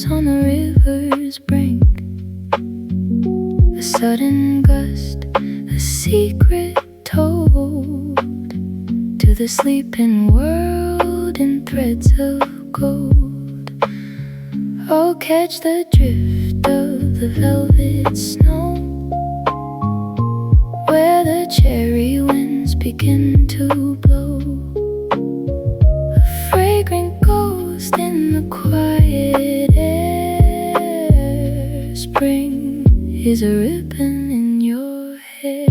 house on the river's brink. A sudden gust, a secret told to the sleeping world in threads of gold. Oh, catch the drift of the velvet snow, where the cherry winds begin to blow. A fragrant ghost in the quiet air. Spring is a ribbon in your hair.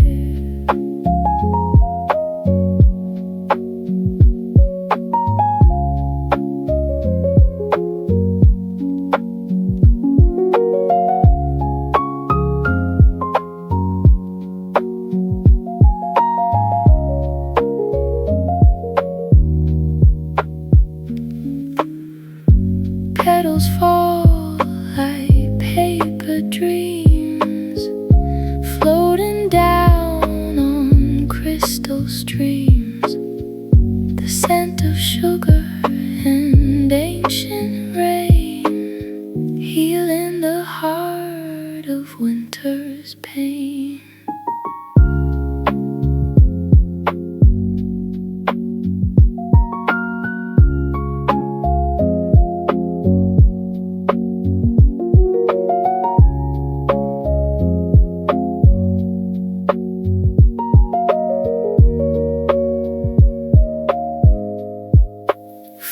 Petals fall like paper dreams, floating down on crystal streams. The scent of sugar and ancient rain, healing the heart of winter's pain.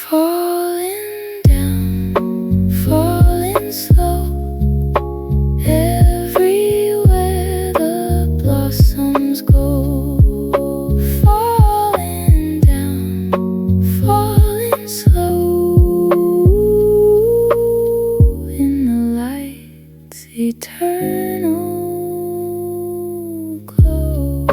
Falling down, falling slow, everywhere the blossoms go. Falling down, falling slow, in the light's eternal glow.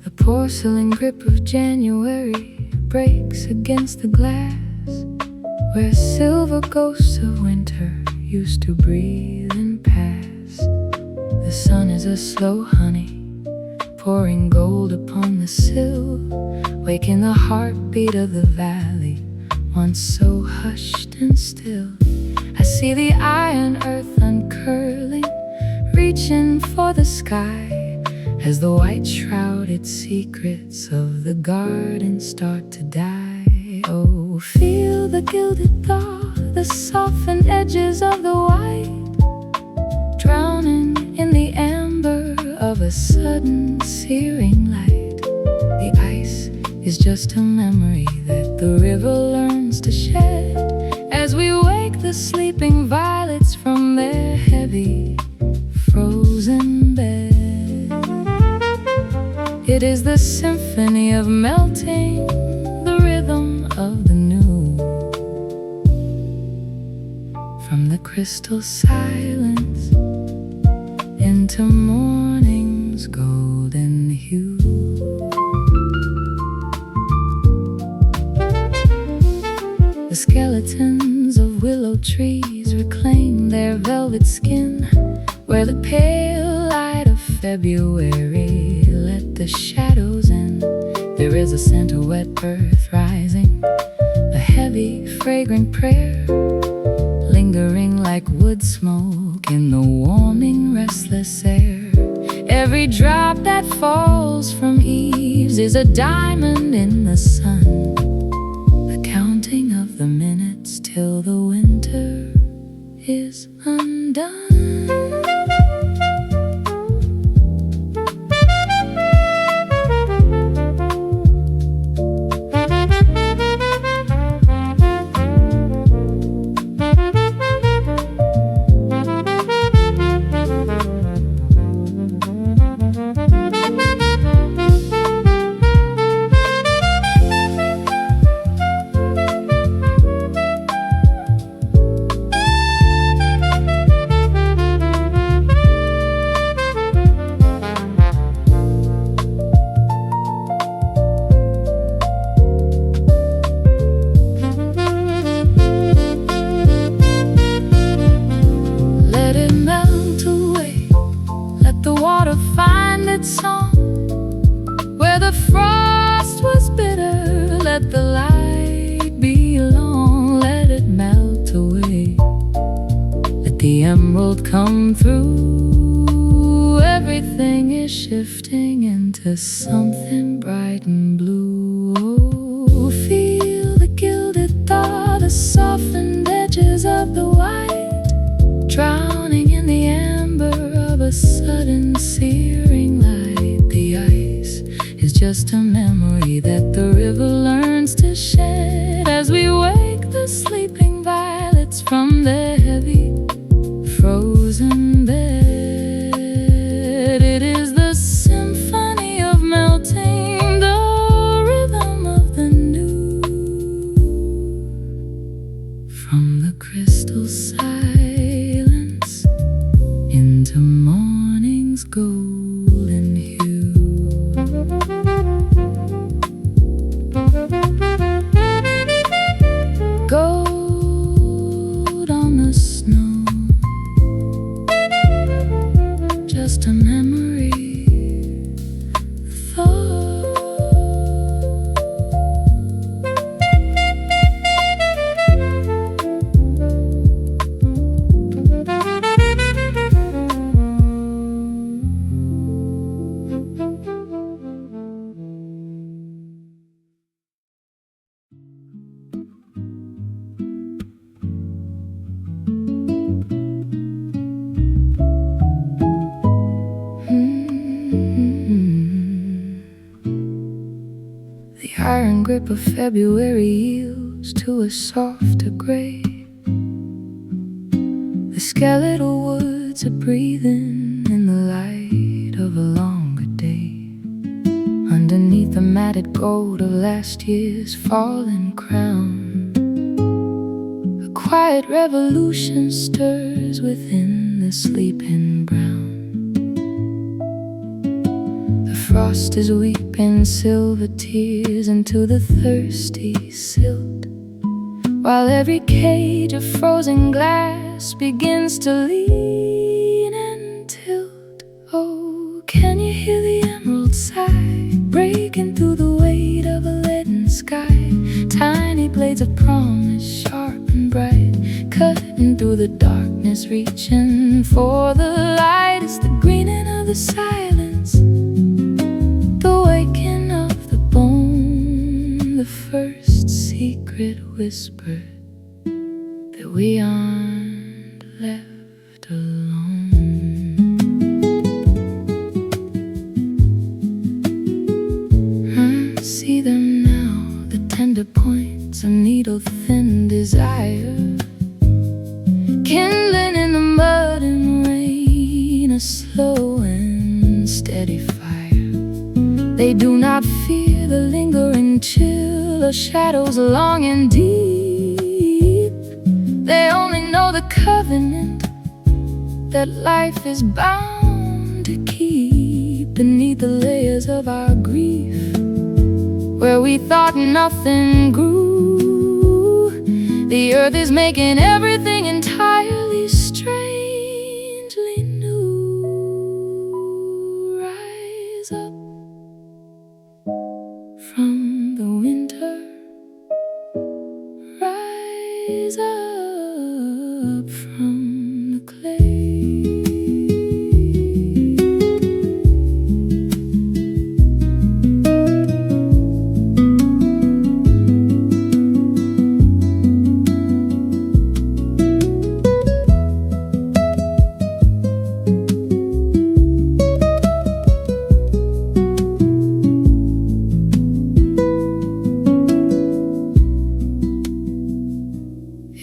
The porcelain grip of January breaks against the glass, where silver ghosts of winter used to breathe and pass. The sun is a slow honey, pouring gold upon the sill, waking the heartbeat of the valley, once so hushed and still. I see the iron earth uncurling, reaching for the sky, as the white shrouded secrets of the garden start to die. Oh, feel the gilded thaw, the softened edges of the white, drowning in the amber of a sudden searing light. The ice is just a memory that the river learns to shed, as we wake the sleeping violets from their heavy, frozen bed. It is the symphony of melting, the rhythm of the new, from the crystal silence into morning's golden hue. The skeletons of willow trees reclaim their velvet skin, where the pale light of February let the shadows in. There is a scent of wet earth rising, a heavy, fragrant prayer, lingering like wood smoke in the warming, restless air. Every drop that falls from eaves is a diamond in the sun, the counting of the minutes till the winter is undone. emerald come through. Everything is shifting into something bright and blue. Oh, feel the gilded thought, the softened edges of the white, drowning in the amber of a sudden searing light. The ice is just a memory that the river learns to shed as we wake the sleeping violets from their heavy frozen bed. It is the symphony of melting, the rhythm of the new, from the crystal silence into morning's golden hue. Gold on the snow, just a memory, thought. The iron grip of February yields to a softer gray. The skeletal woods are breathing in the light of a longer day. Underneath the matted gold of last year's fallen crown, a quiet revolution stirs within the sleeping brown. The frost is weeping silver tears into the thirsty silt, while every cage of frozen glass begins to lean and tilt. Oh, can you hear the emerald sigh, breaking through the weight of a leaden sky? Tiny blades of promise, sharp and bright, cutting through the darkness, reaching for the light. It's the greening of the silence, the waking of the bone, the first secret whisper that we aren't left alone. See them now, the tender points of needle-thin desire, kindling in the mud and rain, a slow and steady fire. They do not fear the lingering chill of shadows long and deep. They only know the covenant that life is bound to keep beneath the layers of our grief, where we thought nothing grew. The earth is making everything entirely strangely new. Rise up from the winter, rise up from the clay.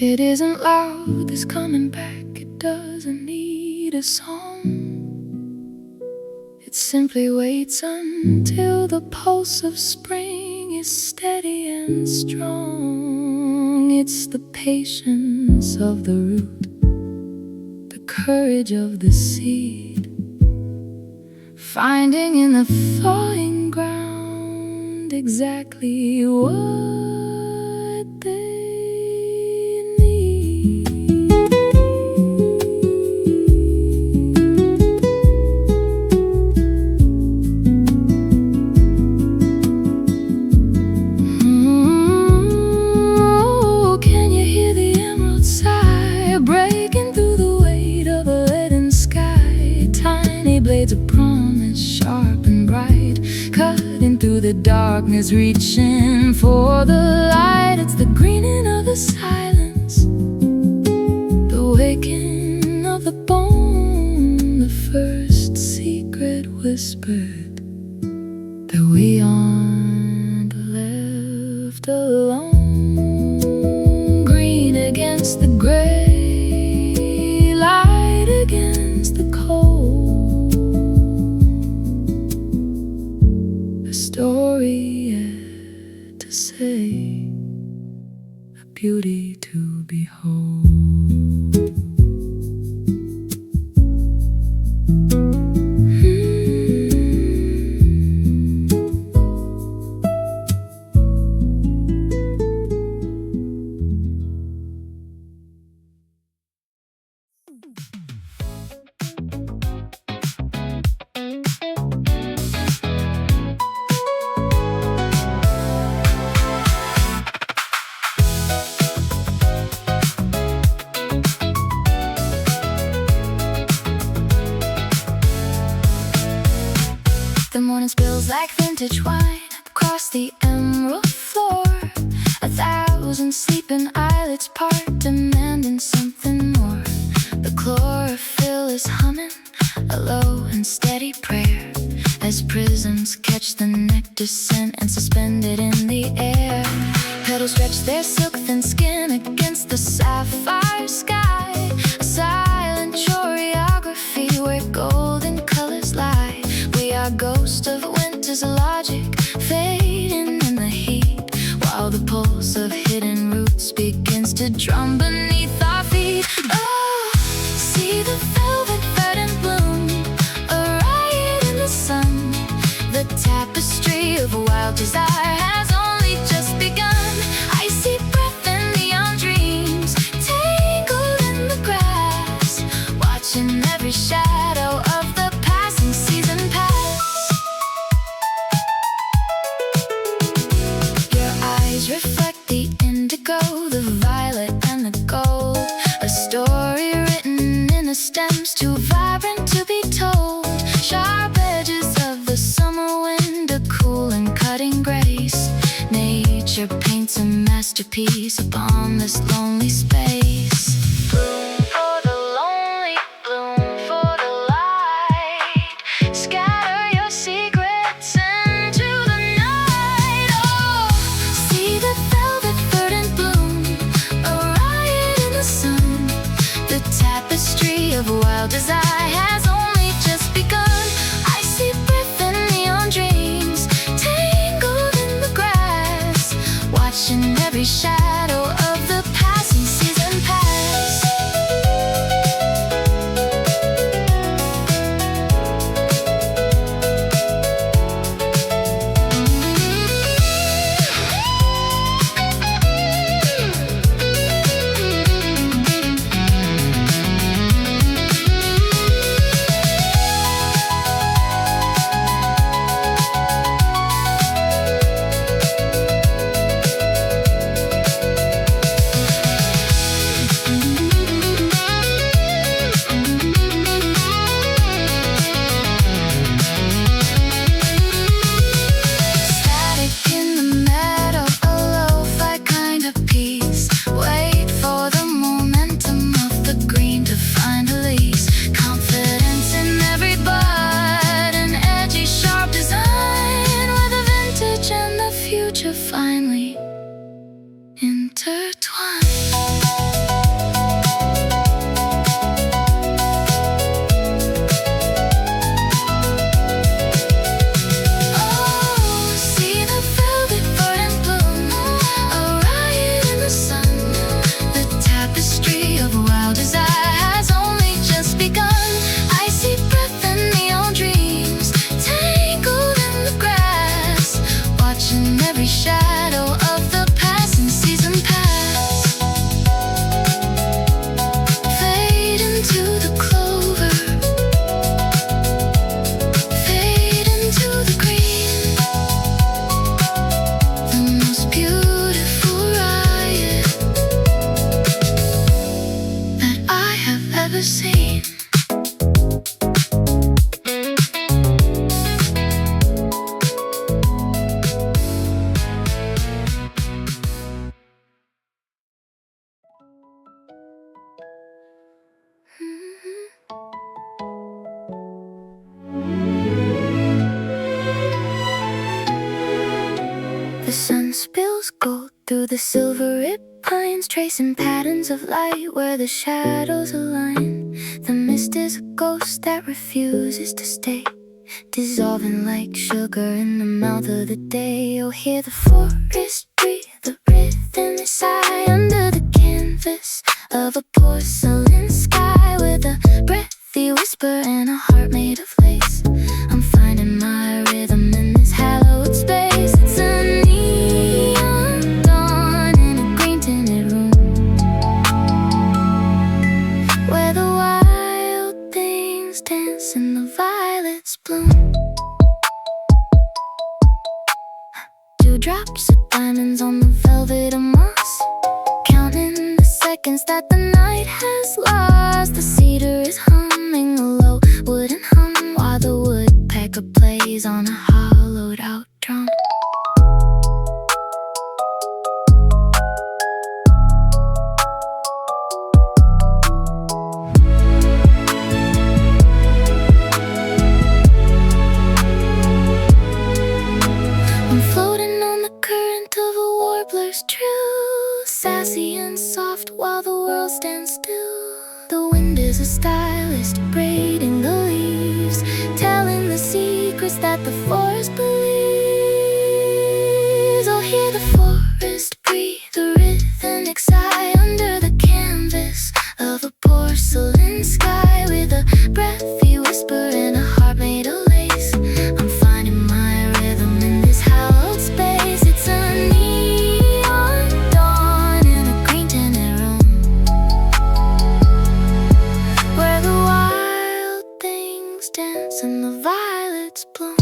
It isn't loud, this coming back, it doesn't need a song. It simply waits until the pulse of spring is steady and strong. It's the patience of the root, the courage of the seed, finding in the thawing ground exactly what they breaking through the weight of a darkness reaching for the light. It's the greening of the silence, the waking of the bone, the first secret whispered that we aren't left alone. Green against the gray, light against the cold. A story yet to say, a beauty to behold. The morning spills like vintage wine across the emerald floor. 1,000 sleeping eyelids part, demanding something more. The chlorophyll is humming a low and steady prayer as prisms catch the nectar scent and suspended in the air. Petals stretch their silk-thin skin against the sapphire sky, a silent choreography where golden colors lie. We are ghosts of winter's logic, fading in the heat, while the pulse of hidden roots begins to drum beneath our feet. Oh, see the velvet verdant bloom, a riot in the sun. The tapestry of wild desire has only just begun. I see breath in neon dreams, tangled in the grass, watching every shadow of the passing season pass. Your eyes reflect the indigo, the violet and the gold. A story written in the stems, too vibrant to be told. Sharp edges of the summer wind, a cool and cutting grace. Nature paints a masterpiece upon this lonely space. Bloom for the lonely, bloom for the light. Scatter your secrets into the night. Oh, see the velvet verdant bloom, a riot in the sun. The tapestry of wild desire has only just begun. I see breath in neon dreams, tangled in the grass, watching every shadow of the passing season pass. silver ribbed pines tracing patterns of light where the shadows align. The mist is a ghost that refuses to stay, dissolving like sugar in the mouth of the day. You'll hear the forest breathe, the rhythm sigh under the canvas of a porcelain sky, with a breathy whisper and a heart made of lace. I'm finding my rhythm in this hallowed space. It's a neon dawn in a green tinted room, where the wild things dance and the violets bloom. Dewdrops of diamonds on the velvet of moss, counting the seconds that the night has lost. The cedar is humming a low wooden hum, while the woodpecker plays on a hollowed out drum. I'm floating on the current of a warbler's trill, sassy and soft while the world stands still. The wind is a stylist braiding the leaves, telling the secrets that the forest believes. I'll hear the forest breathe, the rhythmic sigh under the canvas of a porcelain sky, with a breathy whisper and a heart made of lace. I'm finding my rhythm in this hallowed space. It's a neon dawn in a green tinted room, where the wild things dance and the violets bloom.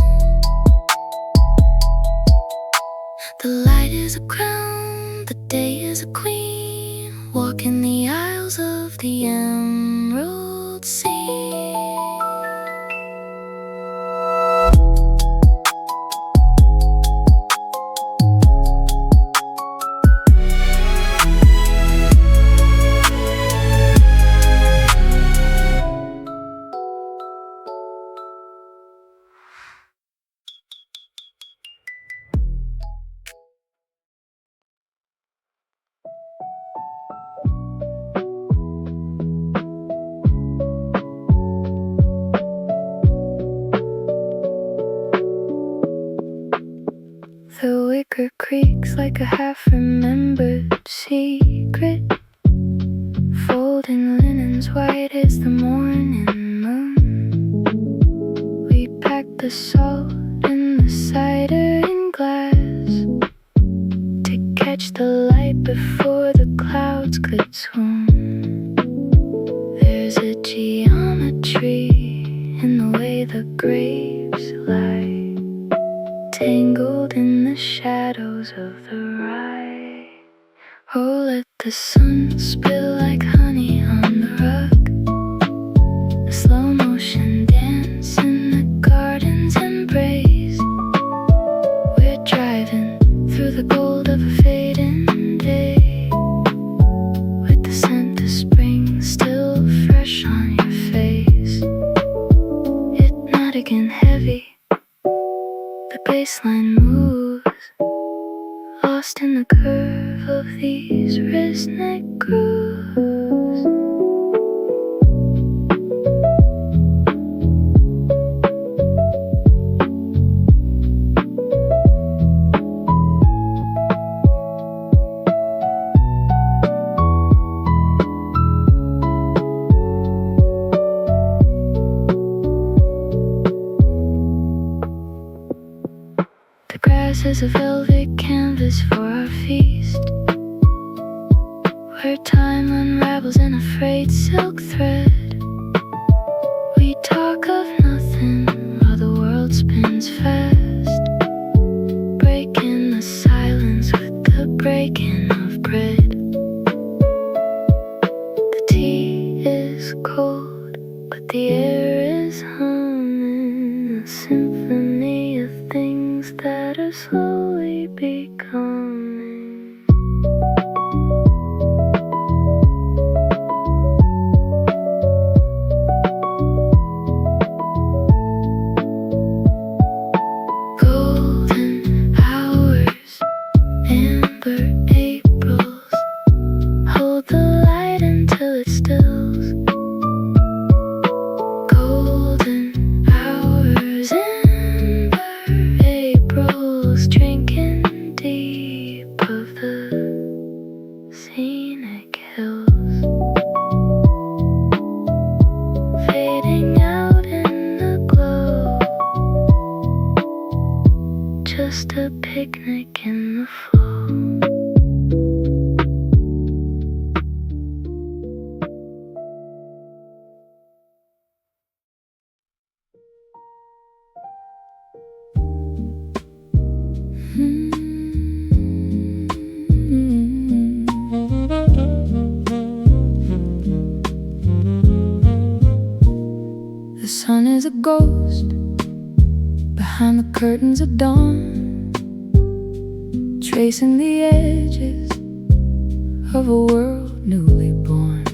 The light is a crown, the day is a queen, walking the aisles of the emerald sea. The wicker creaks like a half-remembered secret, folding linens white as the morning moon. We pack the salt and the cider in glass to catch the light before the clouds could swoon. There's a geometry in the way the grapes lie, tangled in the shadows of the rye. Oh, let the sun spill like honey on the rug, a slow motion dance in the garden's embrace. We're driving through the gold of a fading day, with the scent of spring still fresh on your face. Hypnotic and heavy, the baseline moves, lost in the curve of these rhythmic grooves. The grass is a velvet canvas for our feast, where time unravels in a frayed silk thread. We talk of nothing while the world spins fast, breaking the silence with the breaking of bread. The tea is cold, but the air is humming, a symphony of things that are slowly becoming. Golden hours, amber April a ghost behind the curtains of dawn, tracing the edges of a world newly born.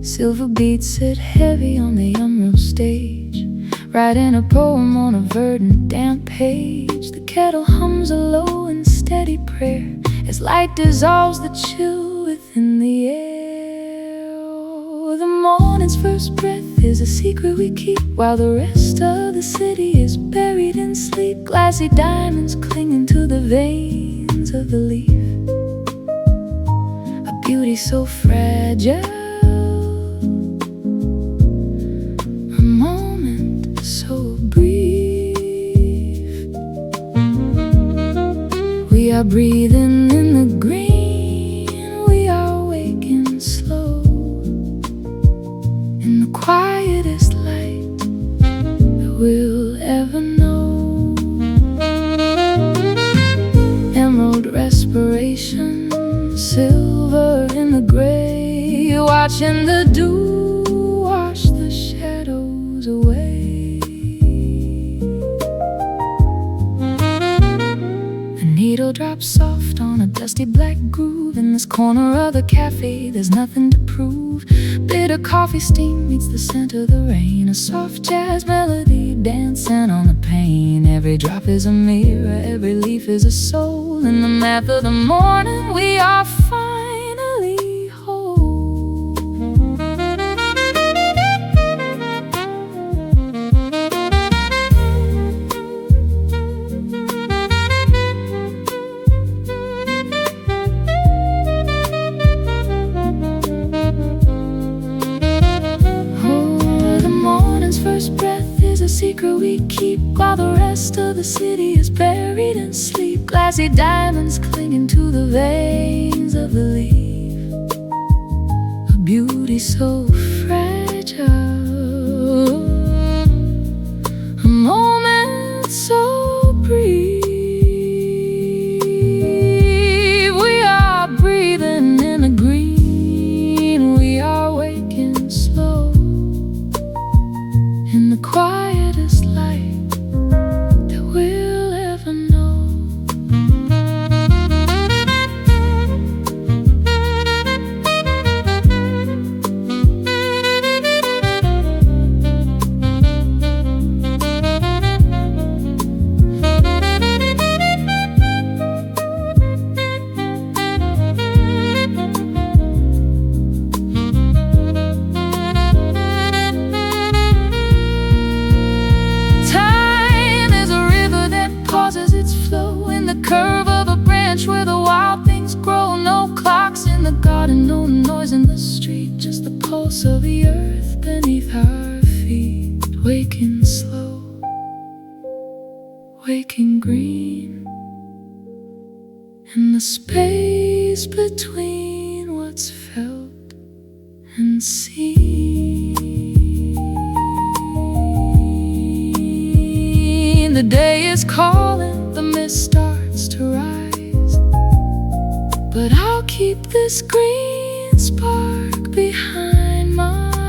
Silver beats sit heavy on the unreal stage, writing a poem on a verdant, damp page. The kettle hums a low and steady prayer as light dissolves the chill within the air. The morning's first breath is a secret we keep, while the rest of the city is buried in sleep. Glassy diamonds clinging to the veins of the leaf, a beauty so fragile, a moment so brief. We are breathing in the green, we are waking slow in the quietest light that we'll ever know. Emerald respiration, silver in the gray, watching the dew wash the shadows away. The needle drops soft on a dusty black groove. In this corner of the cafe, there's nothing to prove. Bitter coffee steam meets the scent of the rain, a soft jazz melody dancing on the pane. Every drop is a mirror, every leaf is a soul. In the math of the morning, we are finally whole. First breath is a secret we keep, while the rest of the city is buried in sleep. Glassy diamonds clinging to the veins of the leaf, a beauty so fragile, a moment so brief. We are breathing in the green, we are waking slow in the quietest light that we'll ever know. Curve of a branch where the wild things grow. No clocks in the garden, no noise in the street, just the pulse of the earth beneath our feet. Waking slow, waking green, in the space between what's felt and seen. The day is calling, the mist starts to rise, but I'll keep this green spark behind my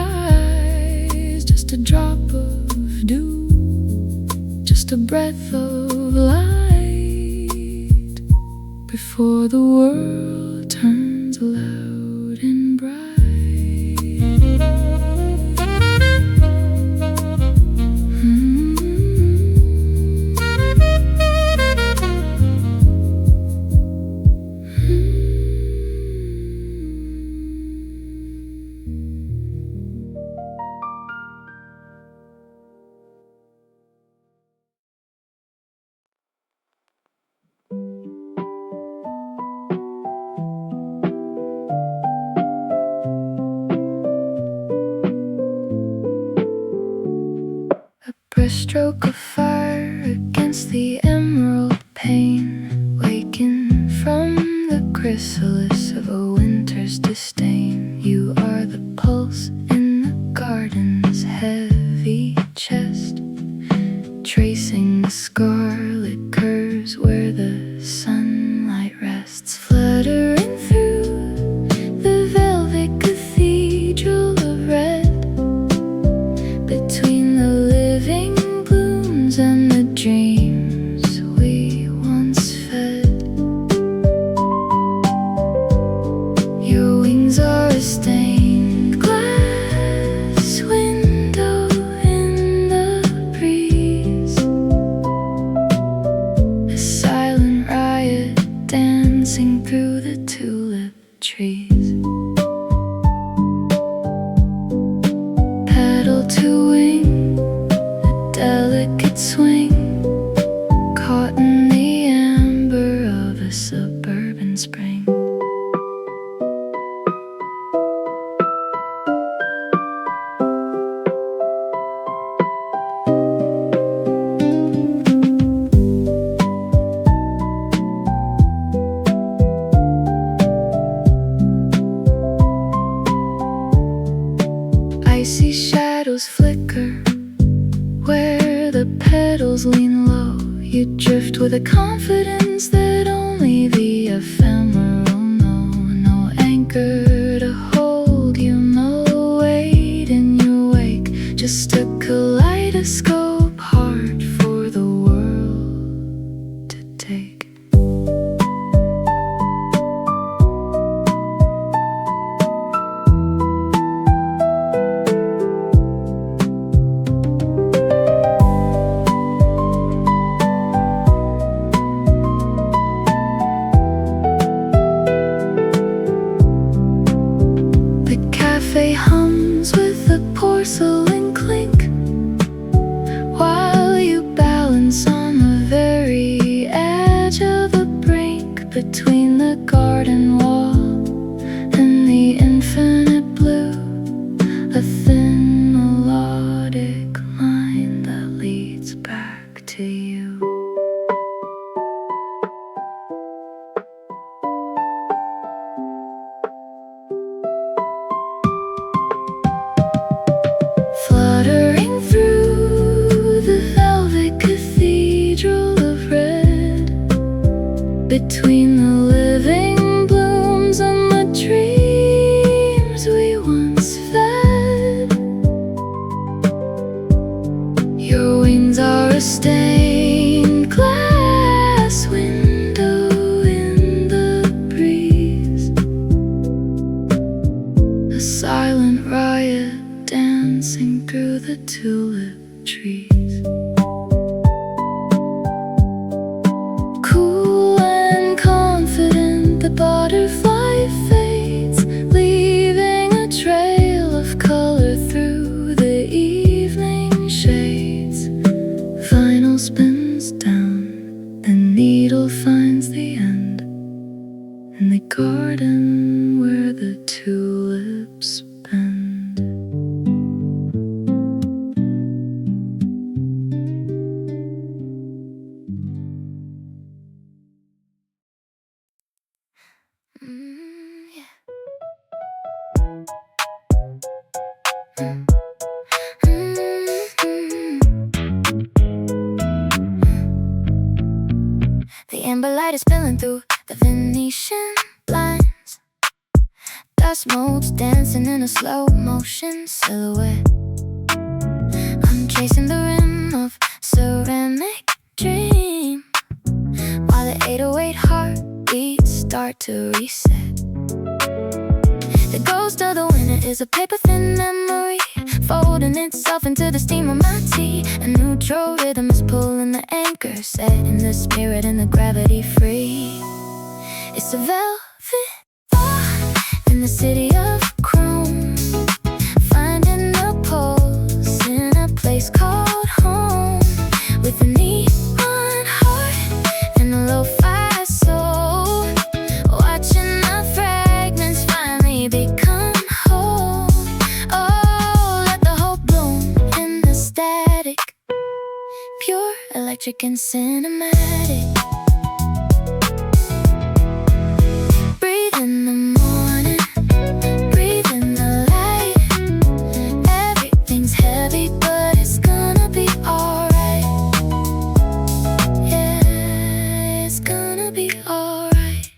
eyes. Just a drop of dew, just a breath of light, before the world turns loud and bright. Stroke of fire against the emerald pane, waking from the chrysalis of a winter's disdain. You are the pulse in the garden's heavy chest, tracing the scarlet curves where the sunlight rests, fluttering through the velvet cathedral of red, between the see shadows flicker where the petals lean low. You drift with a confidence that only the ephemeral know. No anchor to hold you, no weight in your wake. Just a kaleidoscope hard for the world to take. Hums with a porcelain clink while you balance on the very edge of a brink between the garden wall and the infinite blue. A thin melodic line that leads back to you. Fluttering through the velvet cathedral of red, between the living blooms and the dreams we once fed. Your wings are a stained glass window in the breeze, a silent riot dancing through the tulip trees. Cool and confident, the butterfly fades, leaving a trail of color through the evening shades. Vinyl spins down, the needle finds the end, in the garden where the tulips bend. The amber light is spilling through the Venetian blinds. Dust motes dancing in a slow motion silhouette. I'm chasing the rim of ceramic dream, while the 808 heartbeats start to reset. The ghost of the winter is a paper-thin memory, folding itself into the steam of my tea. A neutral rhythm is pulling the anchor, setting the spirit and the gravity free. It's a velvet thought in the city of chrome, finding a pulse in a place called home, with a neon heart and a lo-fi soul, watching the fragments finally become whole. Oh, let the hope bloom in the static, pure, electric and cinematic. Breathe in the morning, breathe in the light. Everything's heavy, but it's gonna be alright. Yeah, it's gonna be alright.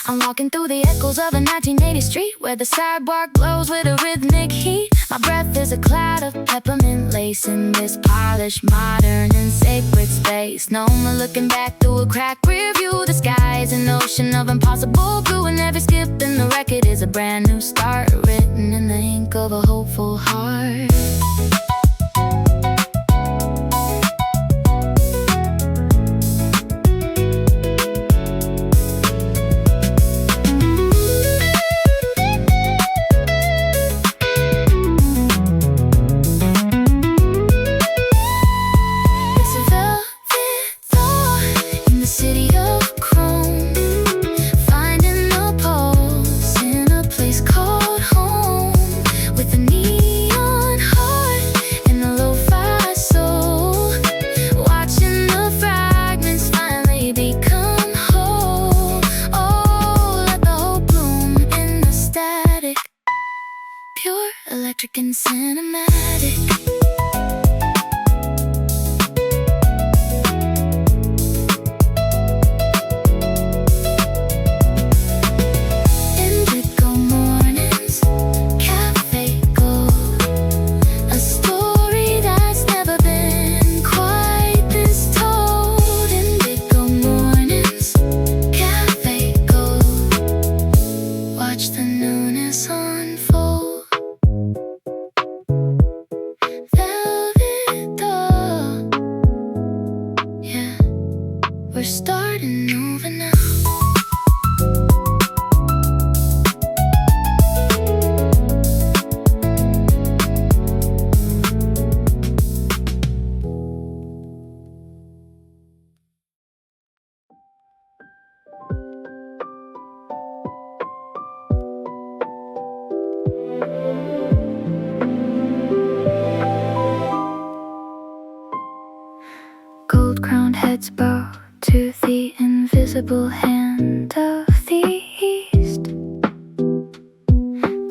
I'm walking through the echoes of a 1980 street, where the sidewalk glows with a rhythmic heat. My breath is a cloud of peppermint lace in this polished, modern and sacred space. No more looking back through a cracked rear view. The sky is an ocean of impossible blue, and every skip in the record is a brand new start, written in the ink of a hopeful heart. With a neon heart electric and cinematic. Indigo mornings, cafe gold, a story that's never been quite this told. Indigo mornings, cafe gold, watch the newness unfold. Velvet doll, yeah, we're starting over now. Gold-crowned heads bow to the invisible hand of the east,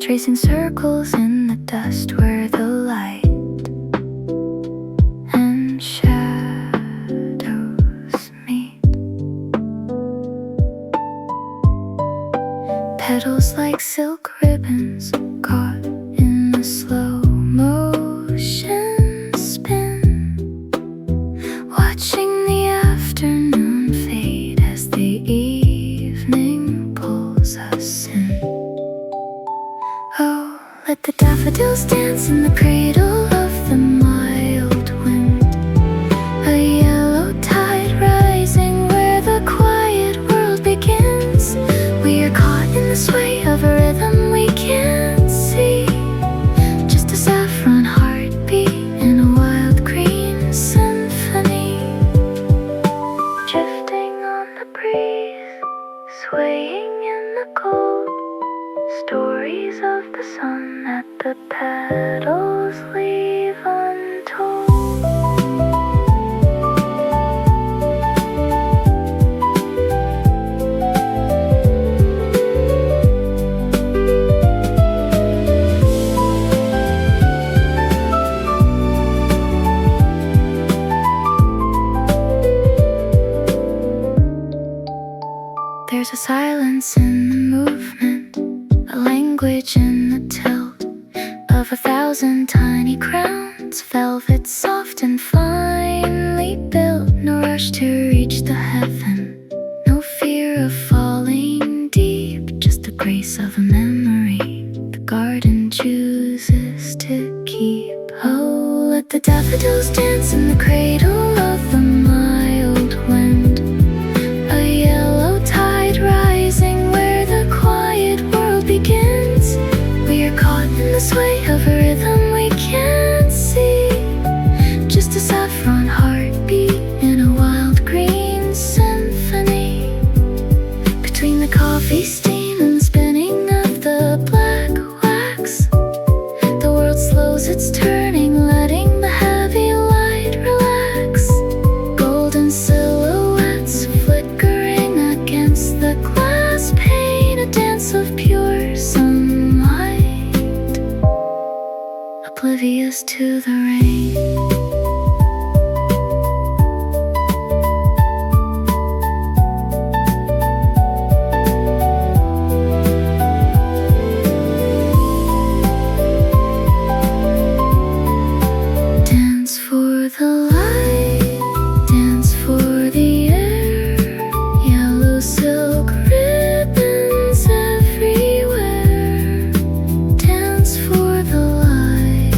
tracing circles in the dust where the light and shadows meet. Petals like silk ribbons caught in the slow motion spin, watching the afternoon fade as the evening pulls us in. Oh, let the daffodils dance in the cradle of the mild wind, a yellow tide rising where the quiet world begins. We are caught in the sway of a rhythm we can't see, just a saffron heartbeat in a wild green symphony, drifting on the breeze, swaying in the cold. Stories of the sun that the petals leave untold. There's a silence in the movement, a language in the tilt of 1,000 tiny crowns, velvet soft and finely built. No rush to reach the heaven, no fear of falling deep, just the grace of a memory the garden chooses to keep. Oh, let the daffodils dance in the cradle of the mild wind, a yellow tide rising where the quiet world begins. We are caught in the sway of a rhythm we can't see, just a saffron heartbeat in a wild green symphony. Between the coffee steam and the spinning of the black wax, the world slows its turning, letting the heavy light relax. Golden silhouettes flickering against the glass pane, a dance of pure sunlight, oblivious to the rain. Dance for the light, dance for the air, yellow silk ribbons everywhere. Dance for the light,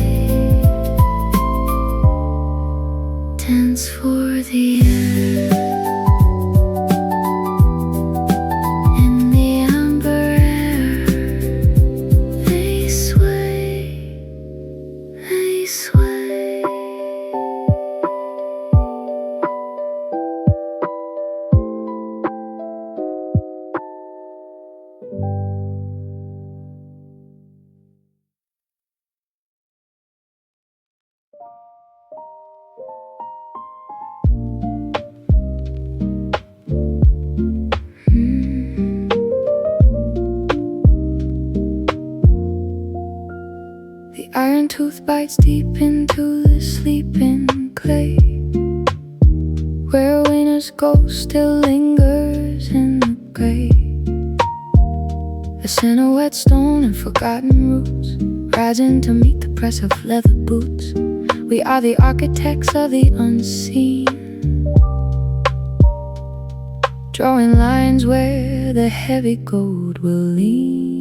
iron tooth bites deep into the sleeping clay, where a winter's ghost still lingers in the gray. A silhouette stone and forgotten roots, rising to meet the press of leather boots. We are the architects of the unseen, drawing lines where the heavy gold will lean.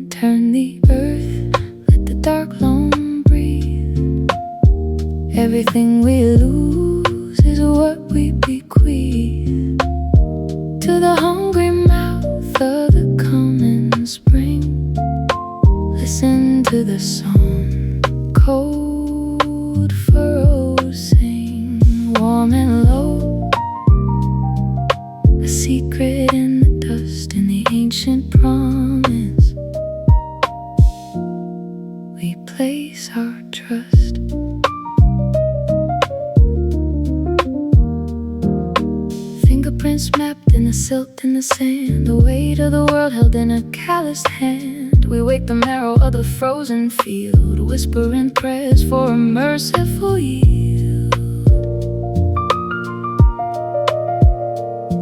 Turn the earth, let the dark lone breathe. Everything we lose is what we bequeath to the hungry mouth of the coming spring. Listen to the song, cold furrows sing, warm and low. A secret in the dust, in the ancient promise. We place our trust. Fingerprints mapped in the silt in the sand, the weight of the world held in a calloused hand. We wake the marrow of the frozen field, whispering prayers for a merciful yield.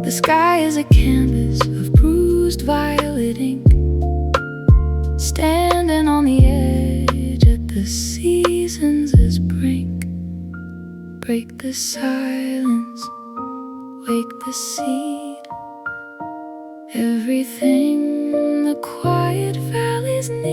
The sky is a canvas of bruised violet ink, standing on the edge at the seasons' brink. Break the silence, wake the seed, everything the quiet valleys need.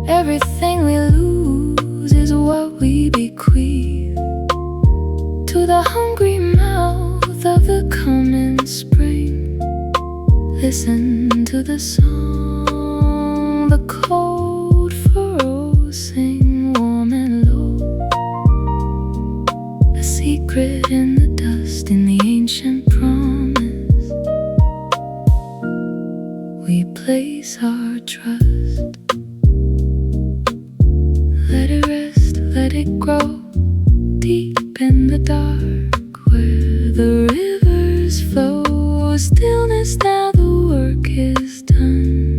Everything we lose is what we bequeath to the hungry mouth of the coming spring. Listen to the song, the cold furrows sing, warm and low. A secret in the dust, in the ancient promise. We place our trust. Let it rest, let it grow deep in the dark, where the rivers flow. Stillness, now the work is done,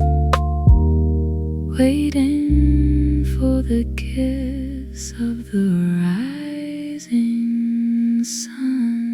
waiting for the kiss of the rising sun.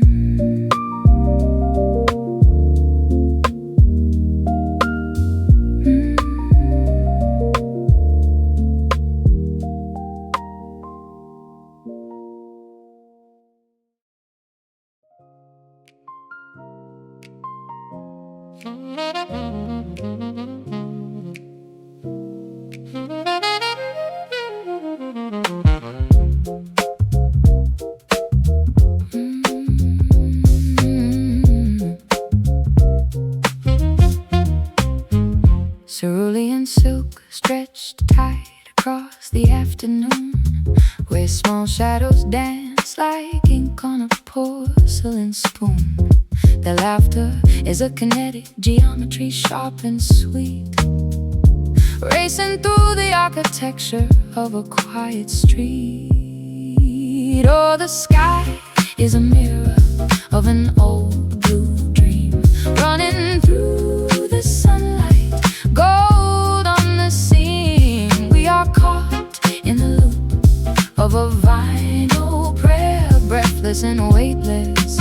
Cerulean silk stretched tight across the afternoon, where small shadows dance like ink on a porcelain spoon. Their laughter is a kinetic geometry, sharp and sweet, racing through the architecture of a quiet street. Oh, the sky is a mirror of an old blue dream, running through the sunlight, gold on the seam. We are caught in the loop of a vinyl prayer, breathless and weightless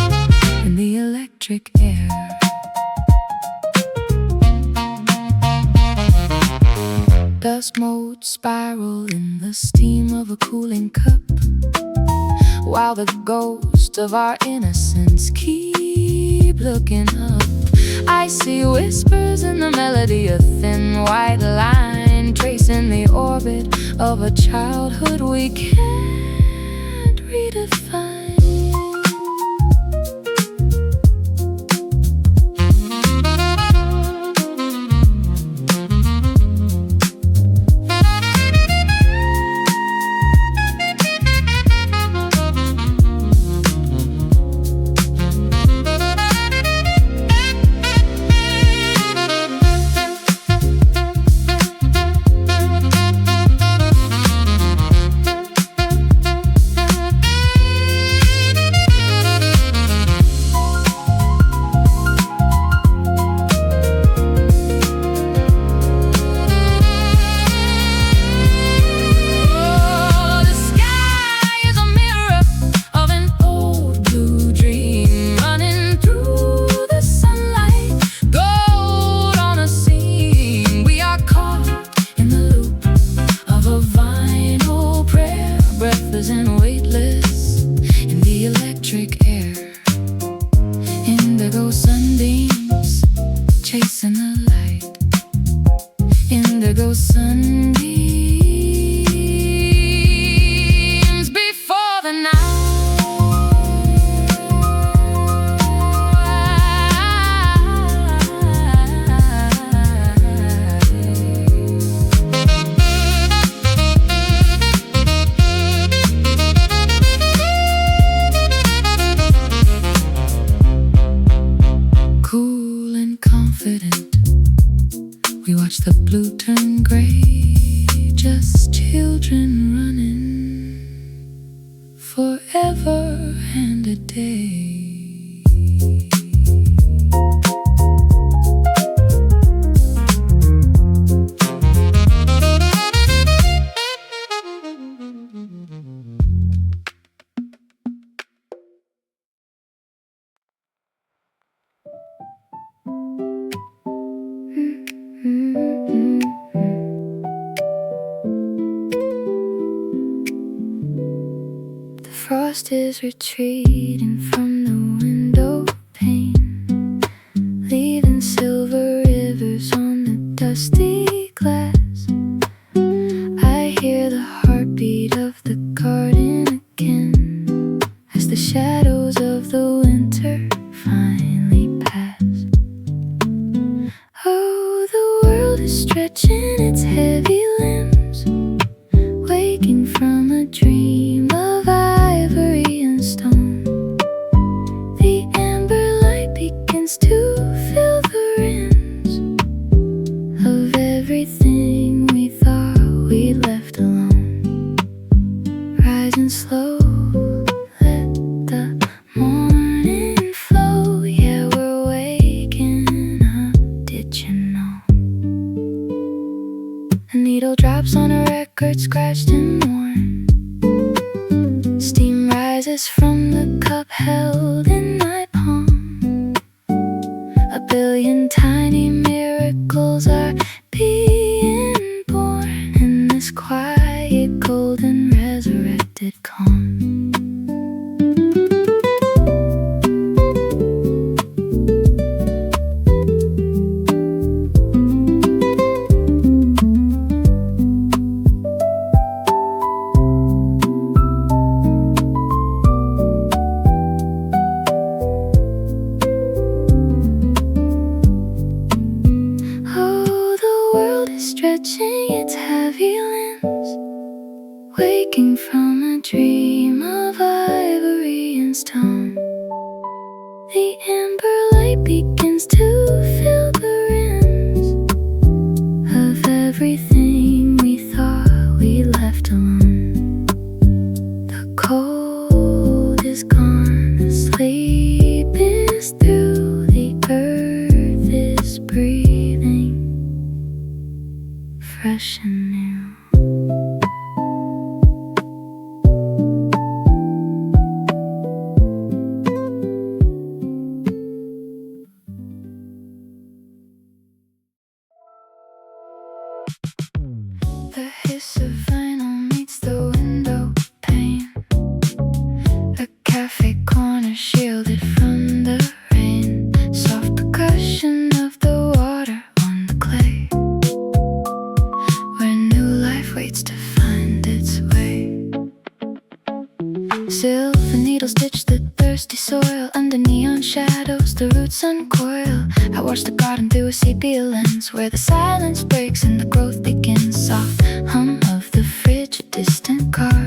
in the electric air. Dust motes spiral in the steam of a cooling cup, while the ghosts of our innocence keep looking up. I see whispers in the melody, a thin white line tracing the orbit of a childhood we can't redefine. been running forever and a day. The frost is retreating from the window pane, leaving silver rivers on the dusty glass. I hear the heartbeat of the garden again as the shadows of the winter finally pass. Oh, the world is stretching its heavy limbs, waking from a dream of ivory and stone. The amber light begins to fill the rims of everything we thought we left alone. Rising slow, let the morning flow. Yeah, we're waking up, did you know? A needle drops on a record, scratched and worn. Steam rises from the cup held in my palm. A billion tiny miracles are being born in this quiet, golden, resurrected calm. Stretching its heavy limbs, waking from a dream of ivory and stone. The amber light begins to fill the rims of everything we thought we left alone. The cold is gone, the sleep is through, the earth is breathing fresh and new. The hiss of vinyl meets the window pane, a cafe corner shielded from the rain, soft percussion of the water on the clay, waits to find its way. Silver needles stitch the thirsty soil under neon shadows, the roots uncoil. I watch the garden through a sepia lens, where the silence breaks and the growth begins. Soft hum of the fridge, a distant car,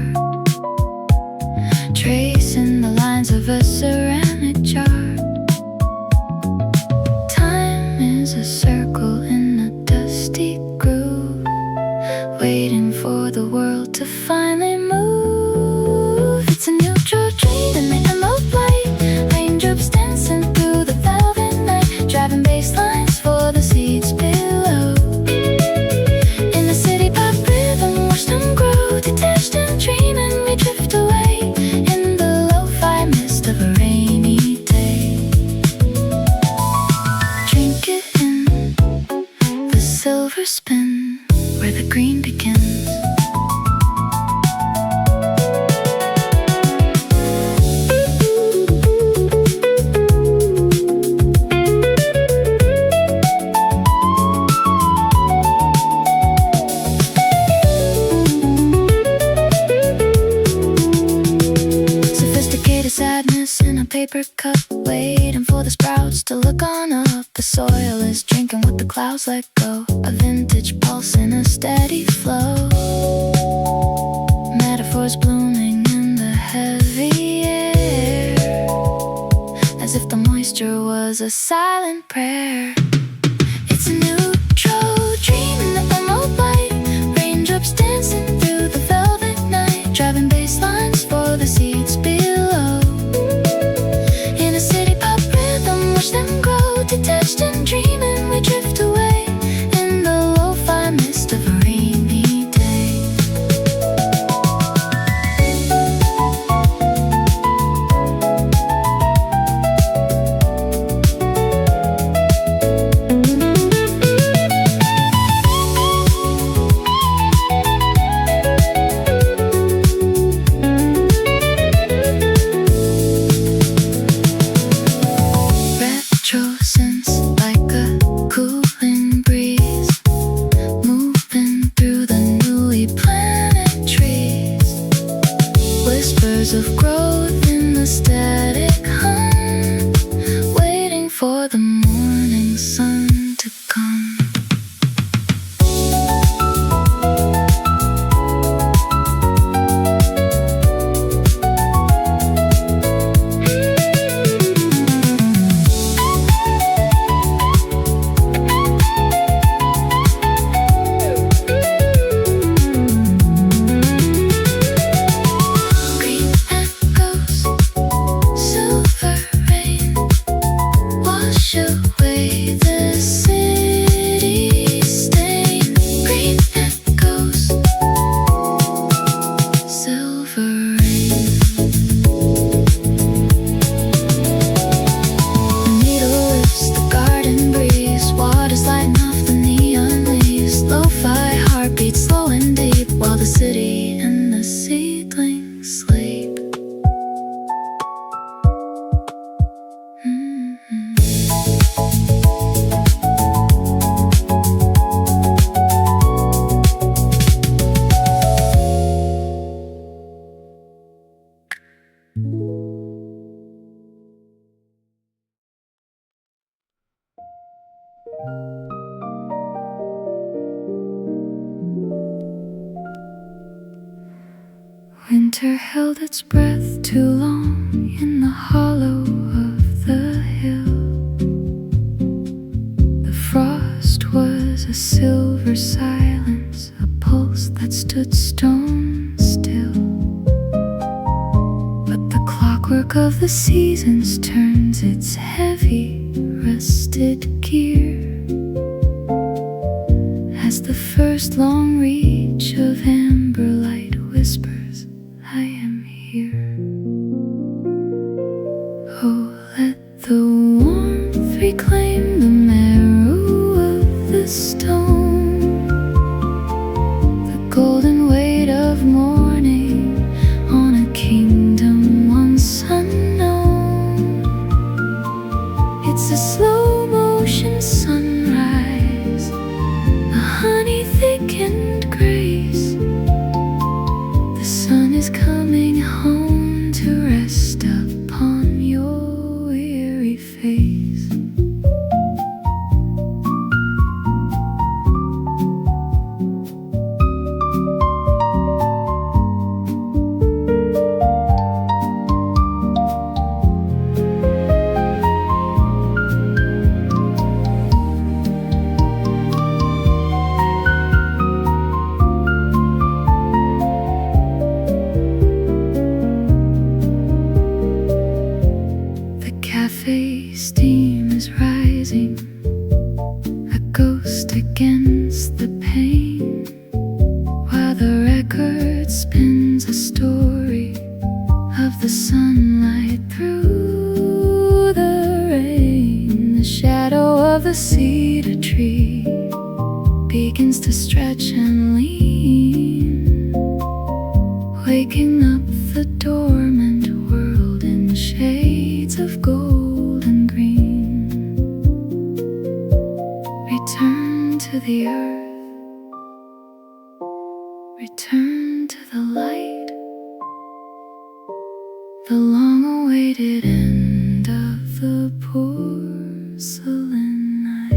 tracing the lines of a ceramic jar. Time is a circle in a dusty groove, waiting for the world to finally move. It's a neutral dream in the emerald light, raindrops dancing through the velvet night, driving bass lines for the seeds below. In the city pop rhythm, watch them grow, detached and dreaming, we drift away in the lo-fi mist of a rainy day. Drink it in, the silver spin, where the green begins. Sophisticated sadness in a paper cup, waiting for the sprouts to look on up. The soil is drinking what the clouds let go, a vintage pulse in a steady flow. Metaphors blooming in the heavy air, as if the moisture was a silent prayer. It's a neutral dream in the emerald light, raindrops dancing through the velvet years of growth in the static hum, waiting for the morning sun to come. Winter held its breath too long in the hollow of the hill. The frost was a silver silence, a pulse that stood stone still. But the clockwork of the seasons turns its heavy, rusted gear as the first long reach of amber light whispers, I am here. Oh, let the warmth reclaim the marrow of the stone, the golden weight of morning on a kingdom once unknown. It's a slow motion sunrise, a honey thickened grace. The sun is coming home to rest upon your weary face. Cafe steam is rising, a ghost against the pane, while the record spins a story of the sunlight through the rain. The shadow of the cedar tree begins to stretch and lean, waking up the dormant world in shades of gold and green. Return to the earth, return to the light, the long-awaited end of the porcelain night.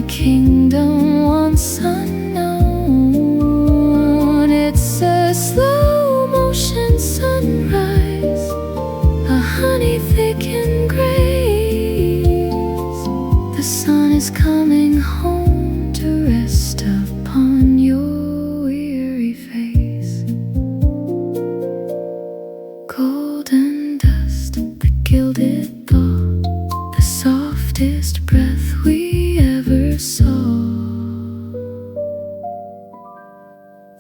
Kingdom once unknown. It's a slow motion sunrise, a honey thickened grace. The sun is coming home to rest upon your weary face. Golden dust, the gilded thought, the softest breath we ever saw.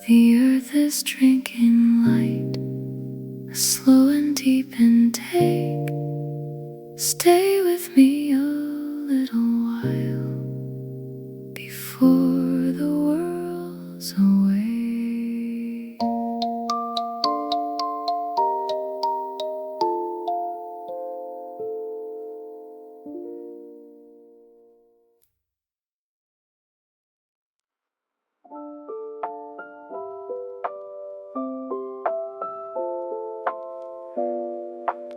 The earth is drinking light slow and deep intake. Stay with me a little while before the world's away.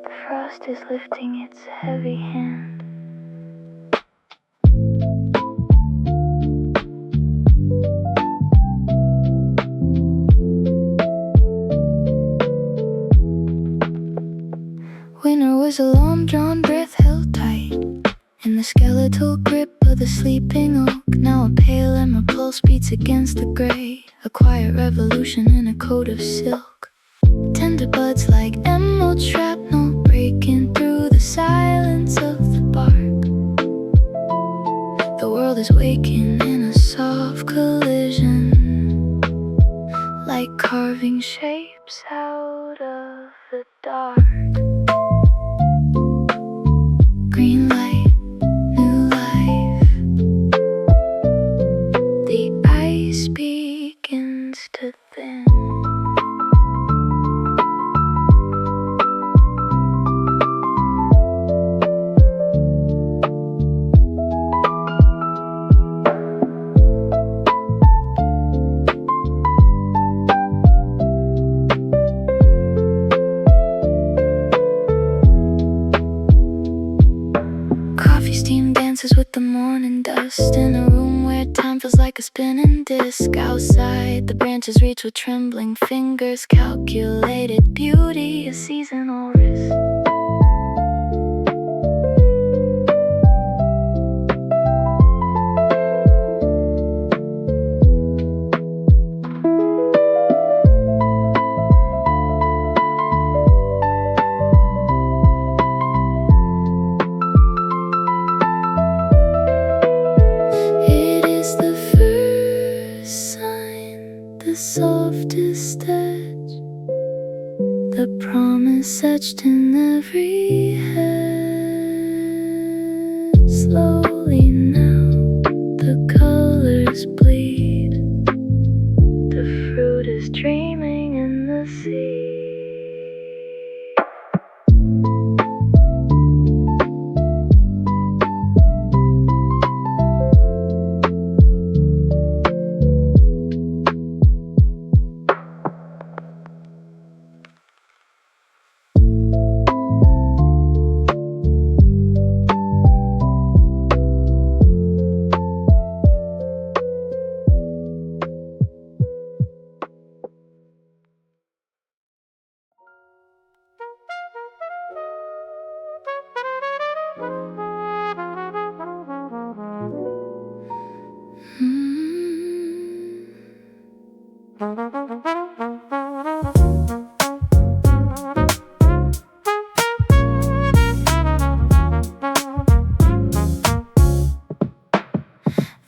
The frost is lifting its heavy hand. Winter was a long-drawn breath held tight in the skeletal grip of the sleeping oak. Now a pale emerald pulse beats against the gray, a quiet revolution in a coat of silk. Tender buds like emerald shrapnel breaking through the silence of the bark. The world is waking in a soft collision, like carving shapes out of the dark. Green light, new life. The ice begins to thin. Steam dances with the morning dust in a room where time feels like a spinning disc. Outside, the branches reach with trembling fingers. Calculated beauty, a seasonal risk. The softest touch, the promise etched in every head. Slowly now, the colors bleed. The fruit is dreaming in the sea.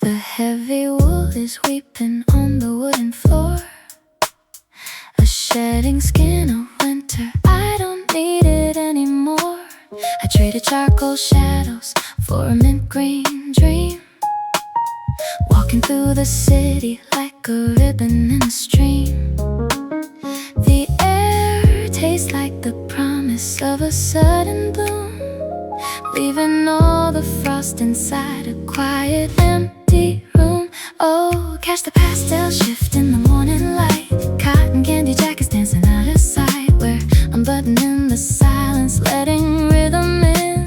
The heavy wool is weeping on the wooden floor, a shedding skin of winter. I don't need it anymore. I traded charcoal shadows for a mint green dream, walking through the city like a ribbon in a stream. The air tastes like the promise of a sudden bloom, leaving all the frost inside a quiet, empty room. Oh, catch the pastel shift in the morning light. Cotton candy jackets dancing out of sight, where I'm buttoning the silence, letting rhythm in,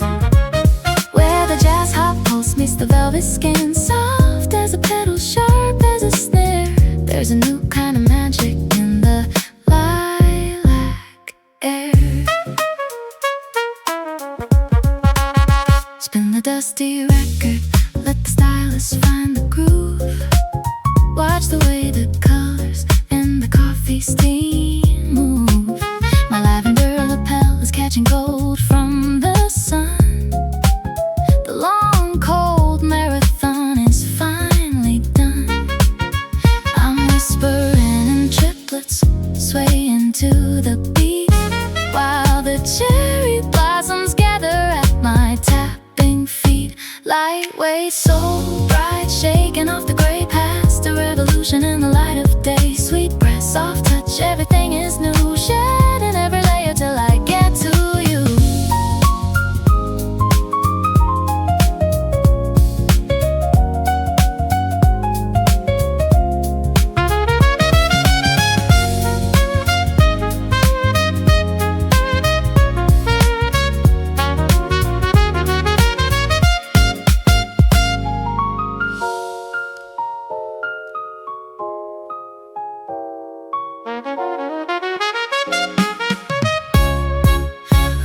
where the jazz hop pulse meets the velvet skin, soft as a pedal, sharp as a snare. There's a new kind of magic in the lilac air. Spin the dusty record, let the stylus find the groove. Watch the way the colors in the coffee steam move. My lavender lapel is catching cold from the sun. The long cold marathon is finally done. I'm whispering in triplets, swaying to the beat. face so bright, shaking off the gray past, a revolution in the light of day. Sweet breath, soft touch, everything is new, shedding every layer till I get to you.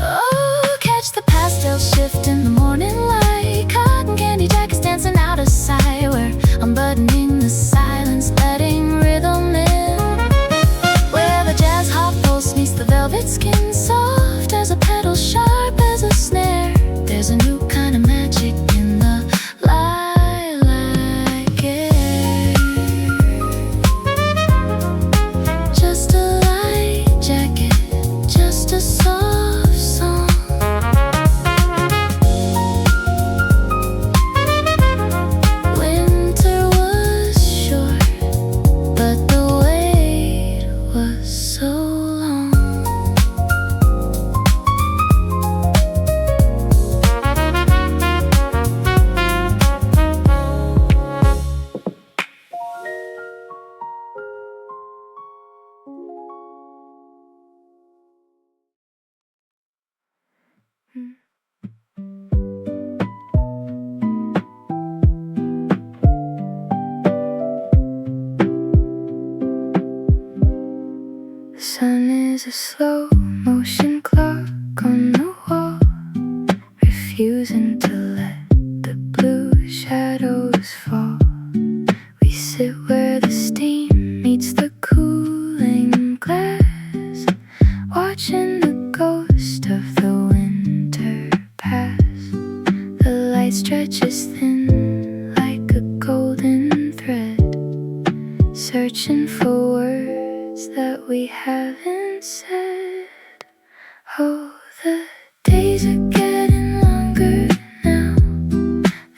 Oh, catch the pastel shift in the morning light. Cotton candy jackets dancing out of sight. We're unbuttoning the silence, letting rhythm in. Where the jazz hop pulse meets the velvet skin, soft as a pedal, sharp as a snare. There's a new kind of magic in the lilac air. Just a light jacket, just a soft song. Winter was short, but the wait was so long. The sun is a slow motion clock on the wall, refusing to let the blue shadows fall. We sit where the steam meets the cooling glass, watching the ghost of the winter pass. The light stretches thin like a golden thread, searching for words that we haven't said. Oh, the days are getting longer now.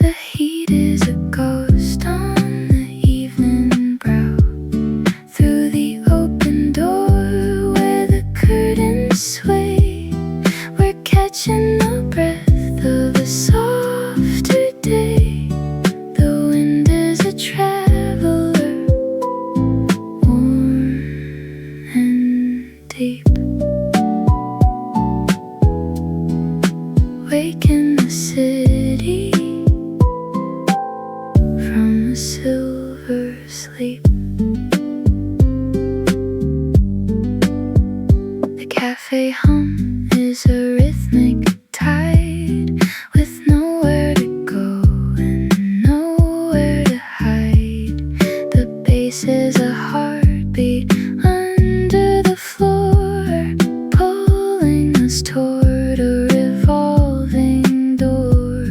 The heat is a ghost on the evening brow. Through the open door where the curtains sway, we're catching the breath of a softer day. The wind is a traveler, warm and deep. Wake in the city from a silver sleep. The cafe hum is a rhythmic tide, with nowhere to go and nowhere to hide. The bass is a heartbeat under the floor, pulling us toward a revolving door.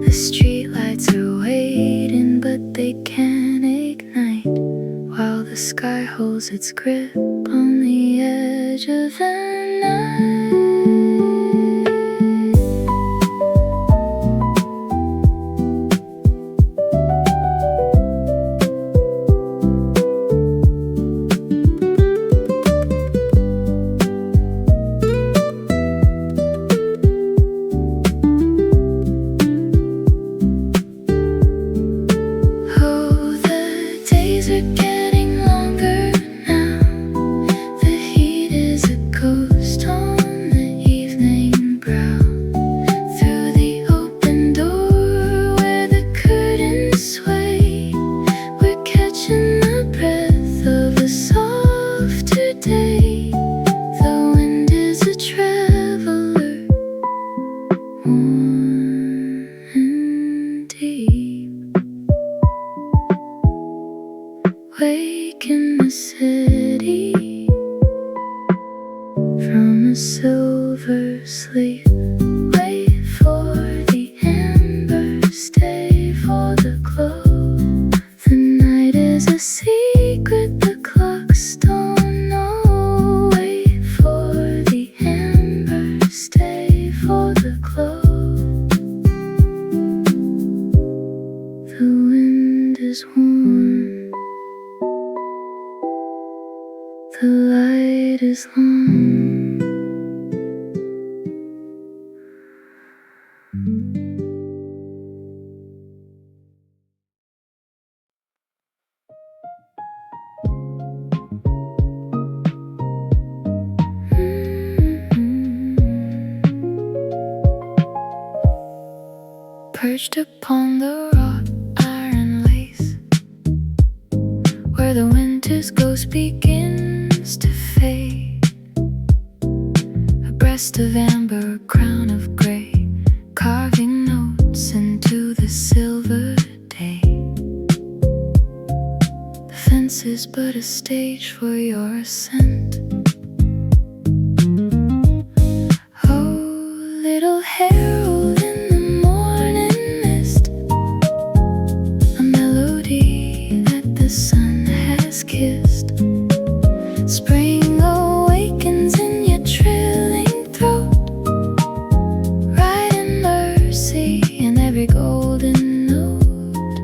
The streetlights are waiting, but they can't ignite, while the sky holds its grip on the edge of the night. Oh, the days are getting longer now. The heat is a ghost on the evening brow. Through the open door where the curtains sway, we're catching the breath of a softer day. The wind is a traveler, warm and deep. Wake in the city from a silver sleep. Wait for the amber, stay for the glow. The night is a secret the clocks don't know. light is long. Perched upon the wrought iron lace, where the winter's ghost begins to fade. A breast of amber, a crown of gray, carving notes into the silver day. The fence is but a stage for your ascent. Oh, little herald in the morning mist, a melody that the sun has kissed. Spring awakens in your trilling throat, writing mercy in every golden note.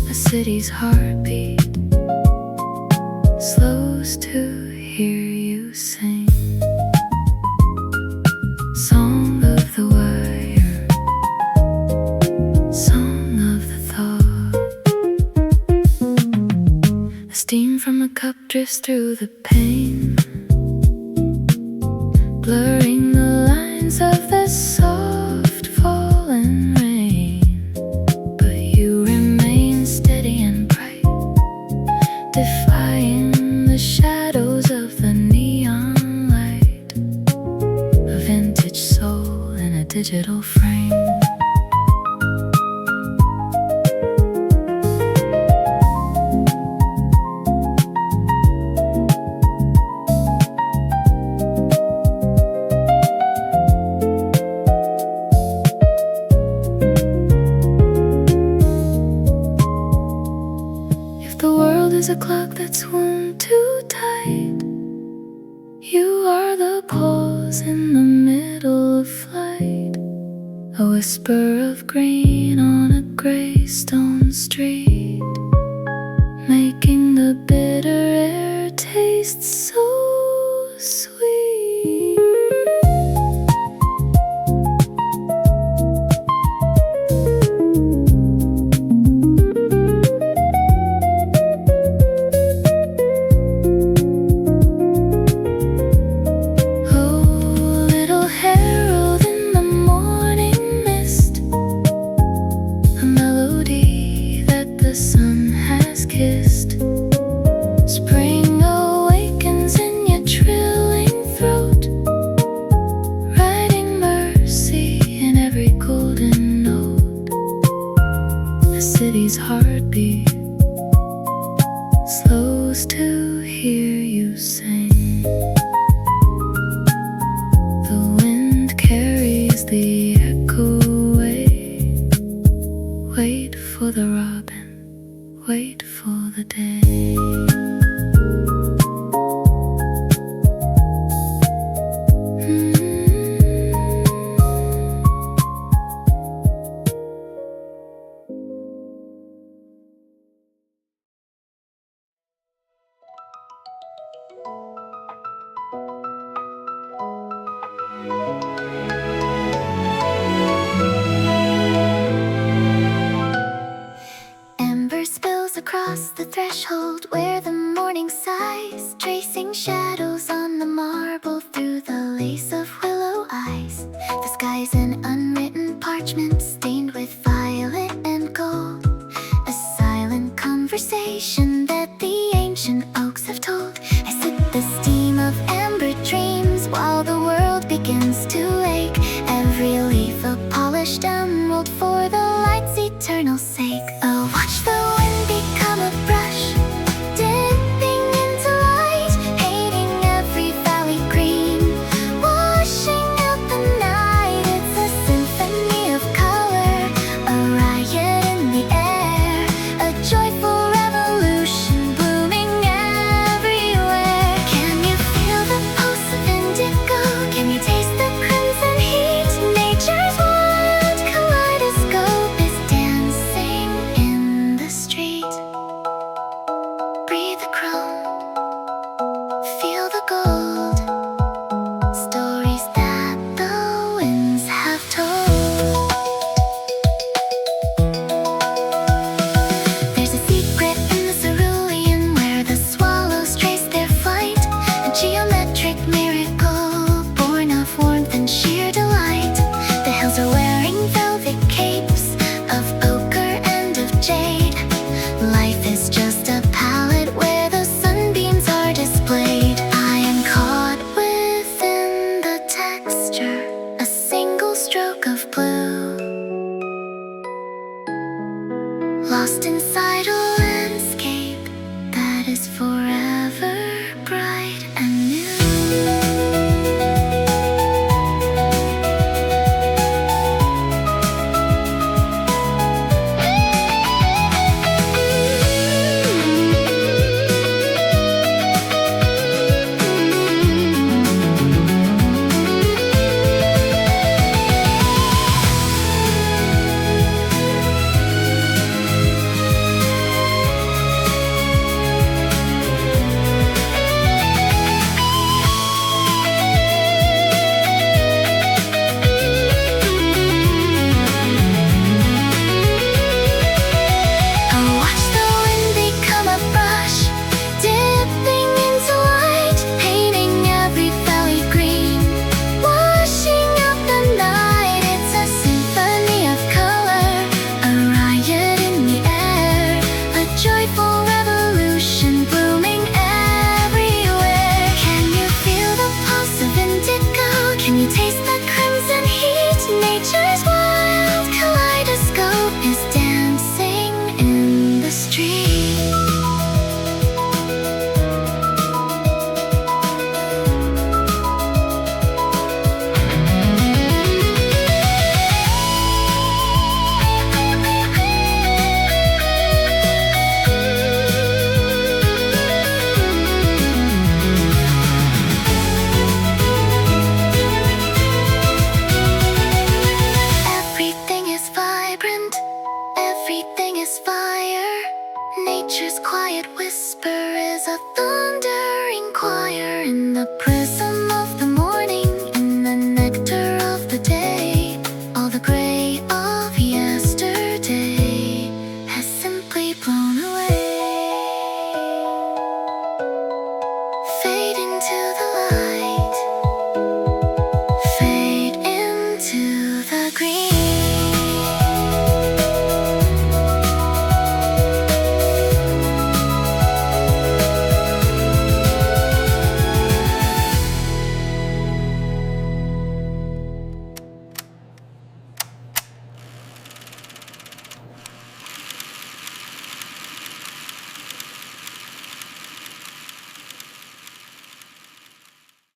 A city's heartbeat slows to hear you sing. Song of the wire, song of the thought. The steam from a cup drifts through the pane, blurring the lines of the soft fallen rain. But you remain steady and bright, defying the shadows of the neon light. A vintage soul in a digital frame. If the world is a clock that's wound too tight, you are the pause in the middle of flight. A whisper of green on a gray stone street, making the bitter air taste so sweet. Oh, little herald in the morning mist, a melody that the sun has kissed. Spring awakens in your trilling throat, writing mercy in every golden note. A city's heartbeat slows to hear you sing. The wind carries the echo away. Wait for the robin, wait for the day. Ember spills across the threshold where the morning sighs, tracing shadows on the marble through the lace of willow eyes. The sky's an unwritten parchment stained with violet and gold, a silent conversation that the ancient oaks have told. I sip the steam of amber dreams while the world begins to ache, every leaf a polished emerald for the light's eternal sake. Oh, watch the wind become a brush, dipping into light, painting every valley green, washing out the night. It's a symphony of color, a riot in the air, a joyful revolution blooming everywhere. Can you feel the pulse of indigo? Can you taste the crimson leading to the